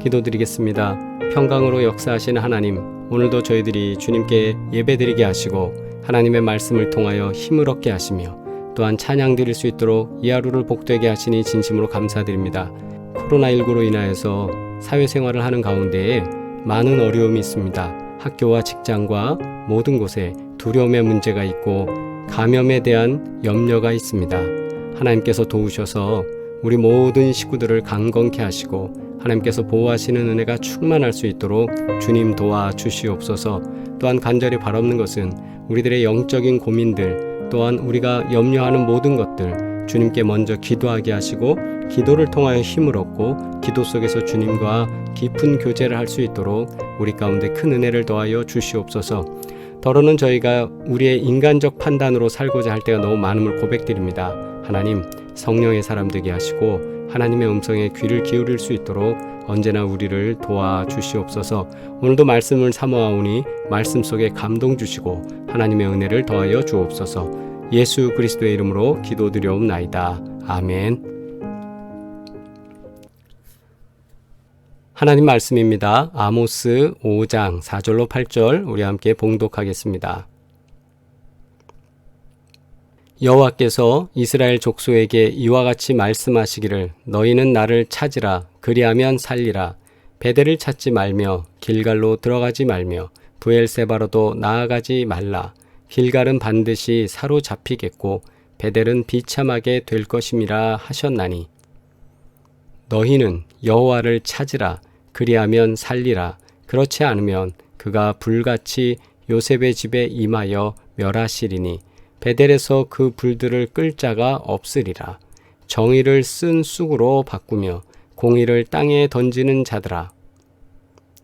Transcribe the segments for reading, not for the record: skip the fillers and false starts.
기도드리겠습니다. 평강으로 역사하시는 하나님, 오늘도 저희들이 주님께 예배드리게 하시고 하나님의 말씀을 통하여 힘을 얻게 하시며 또한 찬양 드릴 수 있도록 이 하루를 복되게 하시니 진심으로 감사드립니다. 코로나19로 인하여서 사회생활을 하는 가운데에 많은 어려움이 있습니다. 학교와 직장과 모든 곳에 두려움의 문제가 있고 감염에 대한 염려가 있습니다. 하나님께서 도우셔서 우리 모든 식구들을 강건케 하시고 하나님께서 보호하시는 은혜가 충만할 수 있도록 주님 도와주시옵소서. 또한 간절히 바라옵는 것은 우리들의 영적인 고민들, 또한 우리가 염려하는 모든 것들 주님께 먼저 기도하게 하시고 기도를 통하여 힘을 얻고 기도 속에서 주님과 깊은 교제를 할 수 있도록 우리 가운데 큰 은혜를 더하여 주시옵소서. 더러는 저희가 우리의 인간적 판단으로 살고자 할 때가 너무 많음을 고백드립니다. 하나님, 성령의 사람 되게 하시고 하나님의 음성에 귀를 기울일 수 있도록 언제나 우리를 도와주시옵소서. 오늘도 말씀을 사모하오니 말씀 속에 감동 주시고 하나님의 은혜를 더하여 주옵소서. 예수 그리스도의 이름으로 기도드려옵나이다. 아멘. 하나님 말씀입니다. 아모스 5장 4절로 8절 우리 함께 봉독하겠습니다. 여호와께서 이스라엘 족속에게 이와 같이 말씀하시기를 너희는 나를 찾으라 그리하면 살리라. 베델을 찾지 말며 길갈로 들어가지 말며 브엘세바로도 나아가지 말라. 길갈은 반드시 사로잡히겠고 베델은 비참하게 될 것임이라 하셨나니 너희는 여호와를 찾으라 그리하면 살리라. 그렇지 않으면 그가 불같이 요셉의 집에 임하여 멸하시리니 베델에서 그 불들을 끌 자가 없으리라. 정의를 쓴 쑥으로 바꾸며 공의를 땅에 던지는 자들아.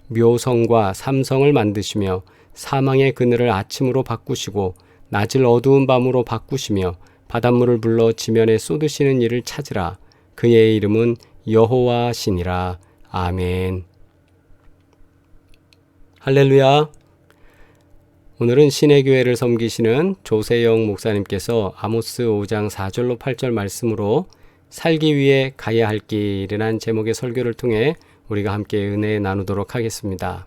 묘성과 삼성을 만드시며 사망의 그늘을 아침으로 바꾸시고 낮을 어두운 밤으로 바꾸시며 바닷물을 불러 지면에 쏟으시는 이를 찾으라. 그의 이름은 여호와시니라. 아멘. 할렐루야. 오늘은 신의교회를 섬기시는 조세영 목사님께서 아모스 5장 4절로 8절 말씀으로 살기 위해 가야 할 길이라는 제목의 설교를 통해 우리가 함께 은혜 나누도록 하겠습니다.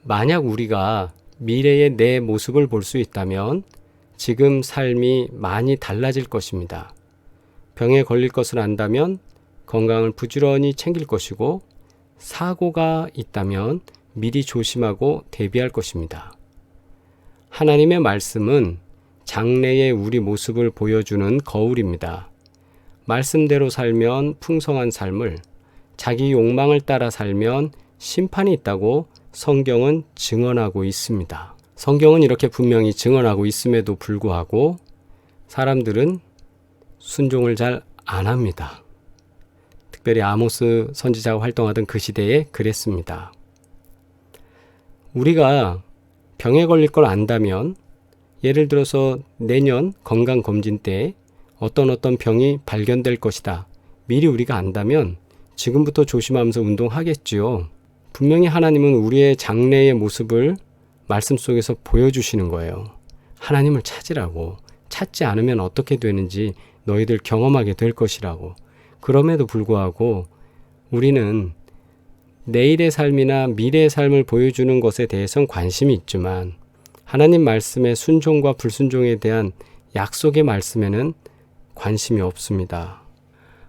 만약 우리가 미래의 내 모습을 볼 수 있다면 지금 삶이 많이 달라질 것입니다. 병에 걸릴 것을 안다면 건강을 부지런히 챙길 것이고 사고가 있다면 미리 조심하고 대비할 것입니다. 하나님의 말씀은 장래의 우리 모습을 보여주는 거울입니다. 말씀대로 살면 풍성한 삶을, 자기 욕망을 따라 살면 심판이 있다고 성경은 증언하고 있습니다. 성경은 이렇게 분명히 증언하고 있음에도 불구하고 사람들은 순종을 잘 안 합니다. 특별히 아모스 선지자가 활동하던 그 시대에 그랬습니다. 우리가 병에 걸릴 걸 안다면 예를 들어서 내년 건강검진 때 어떤 병이 발견될 것이다. 미리 우리가 안다면 지금부터 조심하면서 운동하겠지요. 분명히 하나님은 우리의 장래의 모습을 말씀 속에서 보여주시는 거예요. 하나님을 찾으라고. 찾지 않으면 어떻게 되는지 너희들 경험하게 될 것이라고. 그럼에도 불구하고 우리는 내일의 삶이나 미래의 삶을 보여주는 것에 대해서는 관심이 있지만 하나님 말씀의 순종과 불순종에 대한 약속의 말씀에는 관심이 없습니다.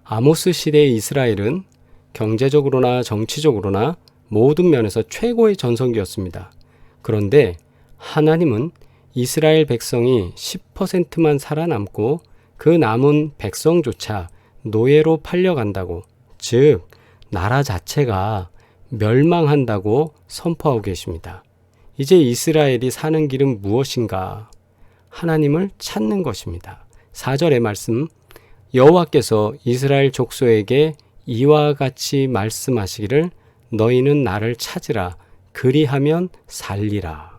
아모스 시대의 이스라엘은 경제적으로나 정치적으로나 모든 면에서 최고의 전성기였습니다. 그런데 하나님은 이스라엘 백성이 10%만 살아남고 그 남은 백성조차 노예로 팔려간다고, 즉 나라 자체가 멸망한다고 선포하고 계십니다. 이제 이스라엘이 사는 길은 무엇인가? 하나님을 찾는 것입니다. 4절의 말씀, 여호와께서 이스라엘 족속에게 이와 같이 말씀하시기를 너희는 나를 찾으라 그리하면 살리라.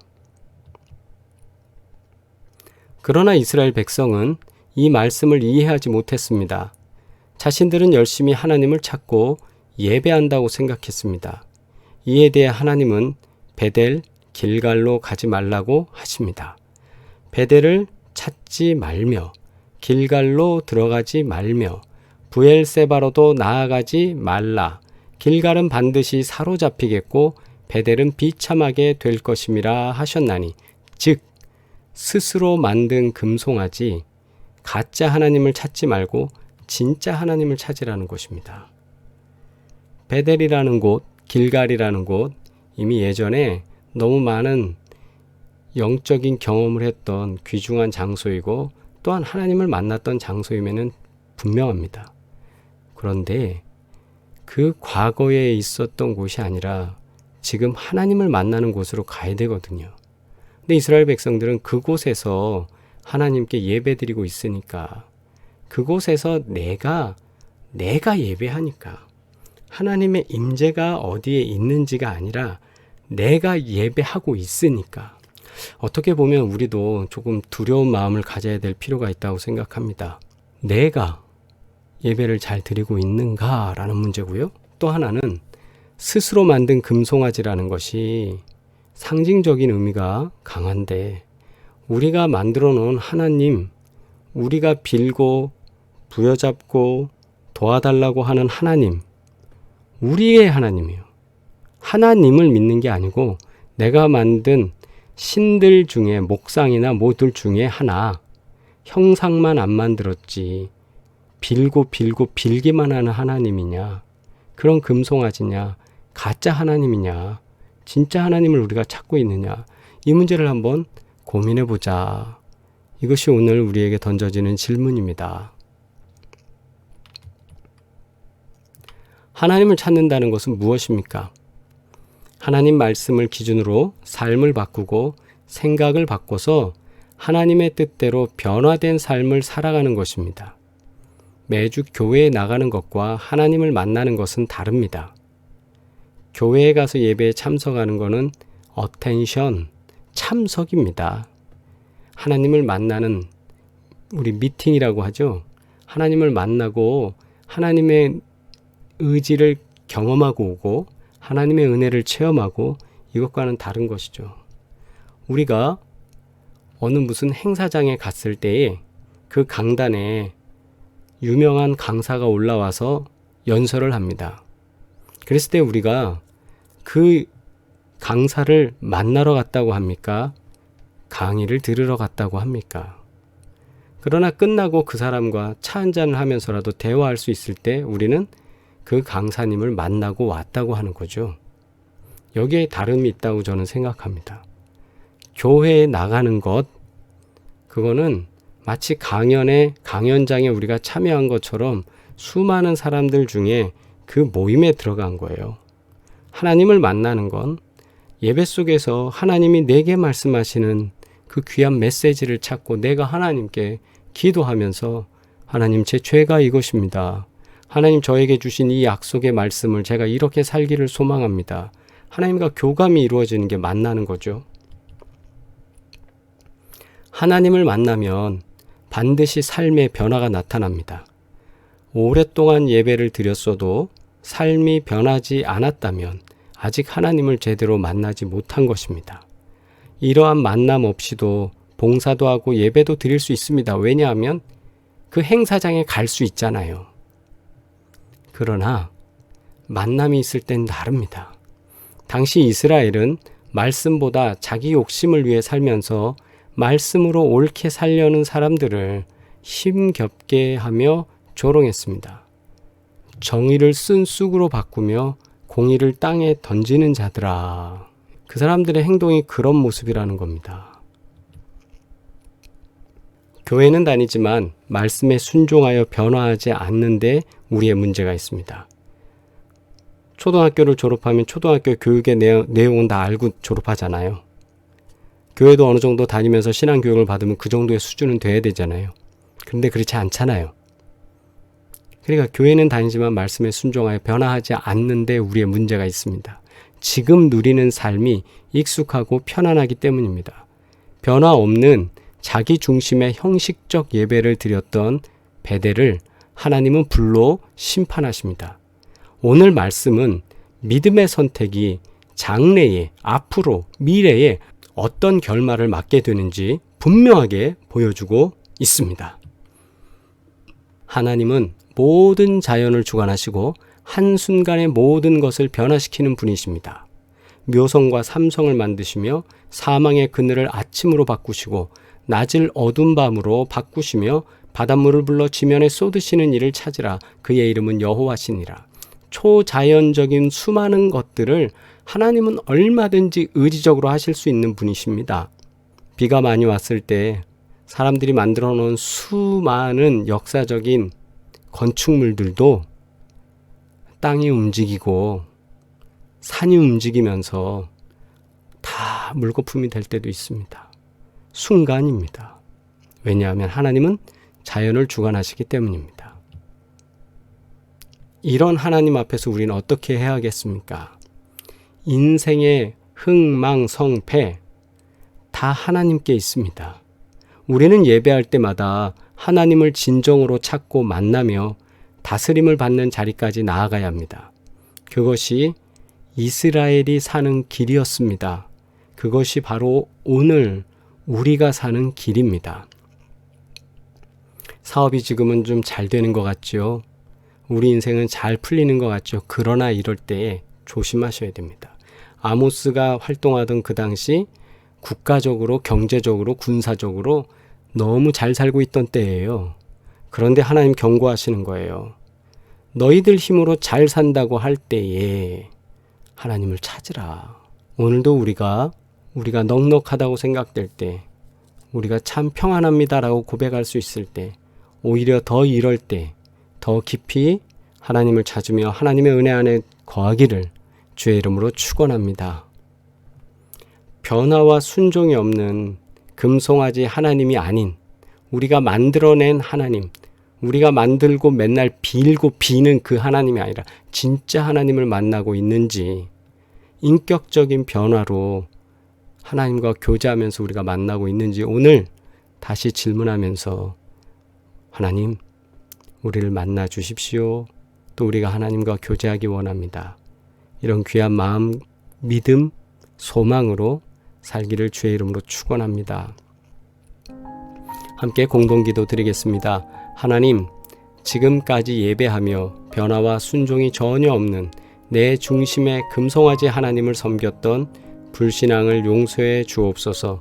그러나 이스라엘 백성은 이 말씀을 이해하지 못했습니다. 자신들은 열심히 하나님을 찾고 예배한다고 생각했습니다. 이에 대해 하나님은 베델, 길갈로 가지 말라고 하십니다. 베델을 찾지 말며 길갈로 들어가지 말며 브엘세바로도 나아가지 말라. 길갈은 반드시 사로잡히겠고 베델은 비참하게 될 것임이라 하셨나니 즉 스스로 만든 금송아지 가짜 하나님을 찾지 말고 진짜 하나님을 찾으라는 것입니다. 베델이라는 곳, 길갈이라는 곳 이미 예전에 너무 많은 영적인 경험을 했던 귀중한 장소이고 또한 하나님을 만났던 장소임에는 분명합니다. 그런데 그 과거에 있었던 곳이 아니라 지금 하나님을 만나는 곳으로 가야 되거든요. 근데 이스라엘 백성들은 그곳에서 하나님께 예배드리고 있으니까 그곳에서 내가 예배하니까 하나님의 임재가 어디에 있는지가 아니라 내가 예배하고 있으니까 어떻게 보면 우리도 조금 두려운 마음을 가져야 될 필요가 있다고 생각합니다. 내가 예배를 잘 드리고 있는가라는 문제고요. 또 하나는 스스로 만든 금송아지라는 것이 상징적인 의미가 강한데 우리가 만들어 놓은 하나님, 우리가 빌고 부여잡고 도와달라고 하는 하나님, 우리의 하나님이에요. 하나님을 믿는 게 아니고 내가 만든 신들 중에 목상이나 모들 중에 하나, 형상만 안 만들었지 빌고 빌기만 하는 하나님이냐, 그런 금송아지냐, 가짜 하나님이냐, 진짜 하나님을 우리가 찾고 있느냐, 이 문제를 한번 고민해 보자. 이것이 오늘 우리에게 던져지는 질문입니다. 하나님을 찾는다는 것은 무엇입니까? 하나님 말씀을 기준으로 삶을 바꾸고 생각을 바꿔서 하나님의 뜻대로 변화된 삶을 살아가는 것입니다. 매주 교회에 나가는 것과 하나님을 만나는 것은 다릅니다. 교회에 가서 예배에 참석하는 것은 어텐션, 참석입니다. 하나님을 만나는 우리 미팅이라고 하죠. 하나님을 만나고 하나님의 의지를 경험하고 오고 하나님의 은혜를 체험하고 이것과는 다른 것이죠. 우리가 어느 무슨 행사장에 갔을 때에 그 강단에 유명한 강사가 올라와서 연설을 합니다. 그랬을 때 우리가 그 강사를 만나러 갔다고 합니까? 강의를 들으러 갔다고 합니까? 그러나 끝나고 그 사람과 차 한잔을 하면서라도 대화할 수 있을 때 우리는 그 강사님을 만나고 왔다고 하는 거죠. 여기에 다름이 있다고 저는 생각합니다. 교회에 나가는 것, 그거는 마치 강연장에 우리가 참여한 것처럼 수많은 사람들 중에 그 모임에 들어간 거예요. 하나님을 만나는 건 예배 속에서 하나님이 내게 말씀하시는 그 귀한 메시지를 찾고 내가 하나님께 기도하면서 하나님, 제 죄가 이것입니다. 하나님, 저에게 주신 이 약속의 말씀을 제가 이렇게 살기를 소망합니다. 하나님과 교감이 이루어지는 게 만나는 거죠. 하나님을 만나면 반드시 삶의 변화가 나타납니다. 오랫동안 예배를 드렸어도 삶이 변하지 않았다면 아직 하나님을 제대로 만나지 못한 것입니다. 이러한 만남 없이도 봉사도 하고 예배도 드릴 수 있습니다. 왜냐하면 그 행사장에 갈 수 있잖아요. 그러나 만남이 있을 땐 다릅니다. 당시 이스라엘은 말씀보다 자기 욕심을 위해 살면서 말씀으로 옳게 살려는 사람들을 힘겹게 하며 조롱했습니다. 정의를 쓴 쑥으로 바꾸며 공의를 땅에 던지는 자들아. 그 사람들의 행동이 그런 모습이라는 겁니다. 교회는 다니지만 말씀에 순종하여 변화하지 않는데 우리의 문제가 있습니다. 초등학교를 졸업하면 초등학교 교육의 내용은 다 알고 졸업하잖아요. 교회도 어느 정도 다니면서 신앙교육을 받으면 그 정도의 수준은 돼야 되잖아요. 그런데 그렇지 않잖아요. 그러니까 교회는 다니지만 말씀에 순종하여 변화하지 않는데 우리의 문제가 있습니다. 지금 누리는 삶이 익숙하고 편안하기 때문입니다. 변화 없는 자기 중심의 형식적 예배를 드렸던 베델을 하나님은 불로 심판하십니다. 오늘 말씀은 믿음의 선택이 장래에, 앞으로, 미래에 어떤 결말을 맞게 되는지 분명하게 보여주고 있습니다. 하나님은 모든 자연을 주관하시고 한순간에 모든 것을 변화시키는 분이십니다. 묘성과 삼성을 만드시며 사망의 그늘을 아침으로 바꾸시고 낮을 어두운 밤으로 바꾸시며 바닷물을 불러 지면에 쏟으시는 이를 찾으라. 그의 이름은 여호와시니라. 초자연적인 수많은 것들을 하나님은 얼마든지 의지적으로 하실 수 있는 분이십니다. 비가 많이 왔을 때 사람들이 만들어 놓은 수많은 역사적인 건축물들도 땅이 움직이고 산이 움직이면서 다 물거품이 될 때도 있습니다. 순간입니다. 왜냐하면 하나님은 자연을 주관하시기 때문입니다. 이런 하나님 앞에서 우리는 어떻게 해야겠습니까? 인생의 흥망성패 다 하나님께 있습니다. 우리는 예배할 때마다 하나님을 진정으로 찾고 만나며 다스림을 받는 자리까지 나아가야 합니다. 그것이 이스라엘이 사는 길이었습니다. 그것이 바로 오늘 우리가 사는 길입니다. 사업이 지금은 좀 잘 되는 것 같죠? 우리 인생은 잘 풀리는 것 같죠? 그러나 이럴 때 조심하셔야 됩니다. 아모스가 활동하던 그 당시 국가적으로, 경제적으로, 군사적으로 너무 잘 살고 있던 때예요. 그런데 하나님 경고하시는 거예요. 너희들 힘으로 잘 산다고 할 때에 하나님을 찾으라. 오늘도 우리가 넉넉하다고 생각될 때, 우리가 참 평안합니다라고 고백할 수 있을 때, 오히려 더 이럴 때 더 깊이 하나님을 찾으며 하나님의 은혜 안에 거하기를 주의 이름으로 축원합니다. 변화와 순종이 없는 금송아지 하나님이 아닌 우리가 만들어낸 하나님, 우리가 만들고 맨날 빌고 비는 그 하나님이 아니라 진짜 하나님을 만나고 있는지, 인격적인 변화로 하나님과 교제하면서 우리가 만나고 있는지 오늘 다시 질문하면서 하나님, 우리를 만나 주십시오. 또 우리가 하나님과 교제하기 원합니다. 이런 귀한 마음, 믿음, 소망으로 살기를 주의 이름으로 축원합니다. 함께 공동기도 드리겠습니다. 하나님, 지금까지 예배하며 변화와 순종이 전혀 없는 내 중심의 금송아지 하나님을 섬겼던 불신앙을 용서해 주옵소서.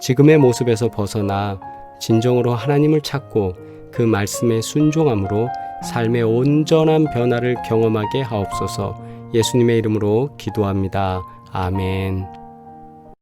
지금의 모습에서 벗어나 진정으로 하나님을 찾고 그 말씀에 순종함으로 삶의 온전한 변화를 경험하게 하옵소서. 예수님의 이름으로 기도합니다. 아멘.